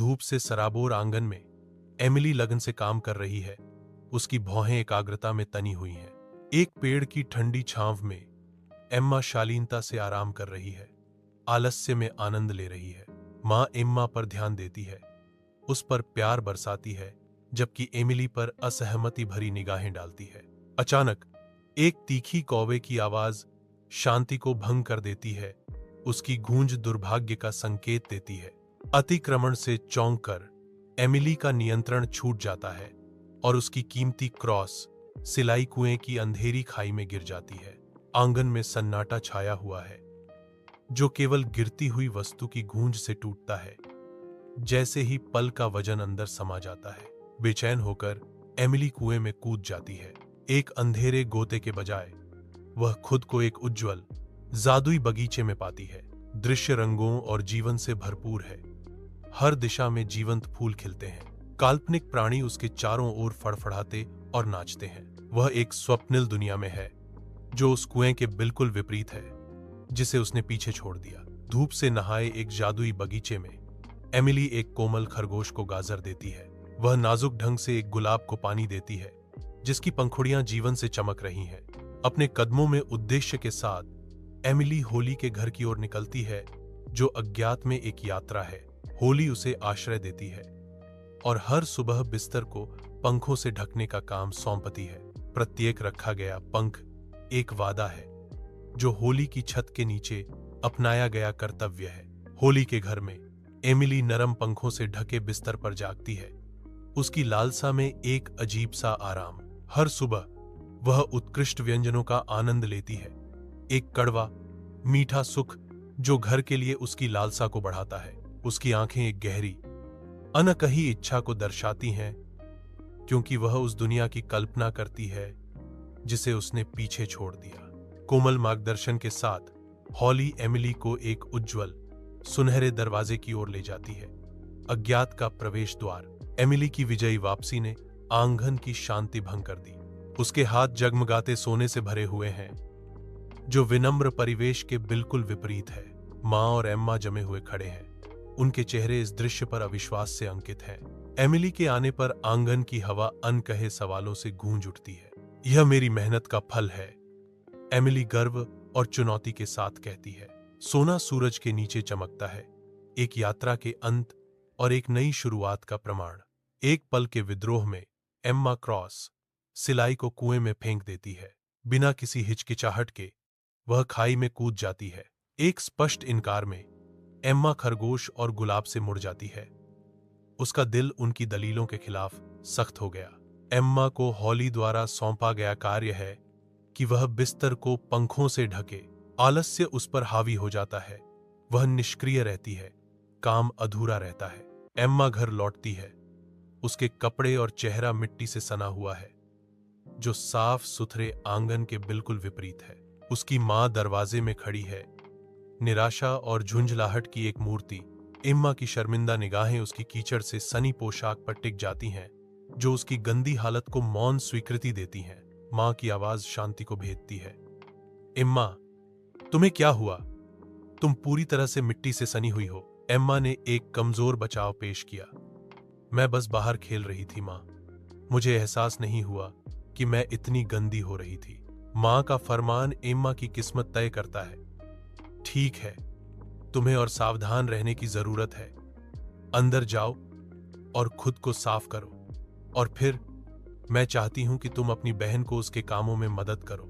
धूप से सराबोर आंगन में एमिली लगन से काम कर रही है। उसकी भौहें एकाग्रता में तनी हुई हैं। एक पेड़ की ठंडी छांव में एम्मा शालीनता से आराम कर रही है, आलस्य में आनंद ले रही है। माँ एम्मा पर ध्यान देती है, उस पर प्यार बरसाती है, जबकि एमिली पर असहमति भरी निगाहें डालती है। अचानक एक तीखी कौवे की आवाज शांति को भंग कर देती है। उसकी गूंज दुर्भाग्य का संकेत देती है। अतिक्रमण से चौंक कर एमिली का नियंत्रण छूट जाता है और उसकी कीमती क्रॉस सिलाई कुएं की अंधेरी खाई में गिर जाती है। आंगन में सन्नाटा छाया हुआ है, जो केवल गिरती हुई वस्तु की गूंज से टूटता है। जैसे ही पल का वजन अंदर समा जाता है, बेचैन होकर एमिली कुएं में कूद जाती है। एक अंधेरे गोते के बजाय वह खुद को एक उज्जवल जादुई बगीचे में पाती है। दृश्य रंगों और जीवन से भरपूर है। हर दिशा में जीवंत फूल खिलते हैं। काल्पनिक प्राणी उसके चारों ओर फड़फड़ाते और नाचते हैं। वह एक स्वप्निल दुनिया में है, जो उस कुएं के बिल्कुल विपरीत है, जिसे उसने पीछे छोड़ दिया। धूप से नहाए एक जादुई बगीचे में एमिली एक कोमल खरगोश को गाजर देती है। वह नाजुक ढंग से एक गुलाब को पानी देती है, जिसकी पंखुड़ियां जीवन से चमक रही हैं। अपने कदमों में उद्देश्य के साथ एमिली होली के घर की ओर निकलती है, जो अज्ञात में एक यात्रा है। होली उसे आश्रय देती है और हर सुबह बिस्तर को पंखों से ढकने का काम सौंपती है। प्रत्येक रखा गया पंख एक वादा है, जो होली की छत के नीचे अपनाया गया कर्तव्य है। होली के घर में एमिली नरम पंखों से ढके बिस्तर पर जागती है, उसकी लालसा में एक अजीब सा आराम। हर सुबह वह उत्कृष्ट व्यंजनों का आनंद लेती है, एक कड़वा मीठा सुख जो घर के लिए उसकी लालसा को बढ़ाता है। उसकी आंखें एक गहरी अनकही इच्छा को दर्शाती हैं, क्योंकि वह उस दुनिया की कल्पना करती है जिसे उसने पीछे छोड़ दिया। कोमल मार्गदर्शन के साथ हॉली एमिली को एक उज्जवल सुनहरे दरवाजे की ओर ले जाती है। अज्ञात का प्रवेश द्वार। एमिली की विजयी वापसी ने आंगन की शांति भंग कर दी। उसके हाथ जगमगाते सोने से भरे हुए हैं, जो विनम्र परिवेश के बिल्कुल विपरीत है। माँ और एम्मा जमे हुए खड़े हैं, उनके चेहरे इस दृश्य पर अविश्वास से अंकित हैं। एमिली के आने पर आंगन की हवा अनकहे सवालों से गूंज उठती है। यह मेरी मेहनत का फल है, एमिली गर्व और चुनौती के साथ कहती है। सोना सूरज के नीचे चमकता है, एक यात्रा के अंत और एक नई शुरुआत का प्रमाण। एक पल के विद्रोह में एम्मा क्रॉस सिलाई को कुएं में फेंक देती है। बिना किसी हिचकिचाहट के वह खाई में कूद जाती है। एक स्पष्ट इनकार में एम्मा खरगोश और गुलाब से मुड़ जाती है। उसका दिल उनकी दलीलों के खिलाफ सख्त हो गया। एम्मा को हॉली द्वारा सौंपा गया कार्य है कि वह बिस्तर को पंखों से ढके। आलस्य उस पर हावी हो जाता है। वह निष्क्रिय रहती है, काम अधूरा रहता है। एम्मा घर लौटती है। उसके कपड़े और चेहरा मिट्टी से सना हुआ है, जो साफ सुथरे आंगन के बिल्कुल विपरीत है। उसकी मां दरवाजे में खड़ी है, निराशा और झुंझलाहट की एक मूर्ति। एम्मा की शर्मिंदा निगाहें उसकी कीचड़ से सनी पोशाक पर टिक जाती हैं, जो उसकी गंदी हालत को मौन स्वीकृति देती हैं। मां की आवाज शांति को भेदती है। एम्मा, तुम्हें क्या हुआ? तुम पूरी तरह से मिट्टी से सनी हुई हो। एम्मा ने एक कमजोर बचाव पेश किया। मैं बस बाहर खेल रही थी मां। मुझे एहसास नहीं हुआ कि मैं इतनी गंदी हो रही थी। मां का फरमान एम्मा की किस्मत तय करता है। ठीक है, तुम्हें और सावधान रहने की जरूरत है। अंदर जाओ और खुद को साफ करो, और फिर मैं चाहती हूं कि तुम अपनी बहन को उसके कामों में मदद करो।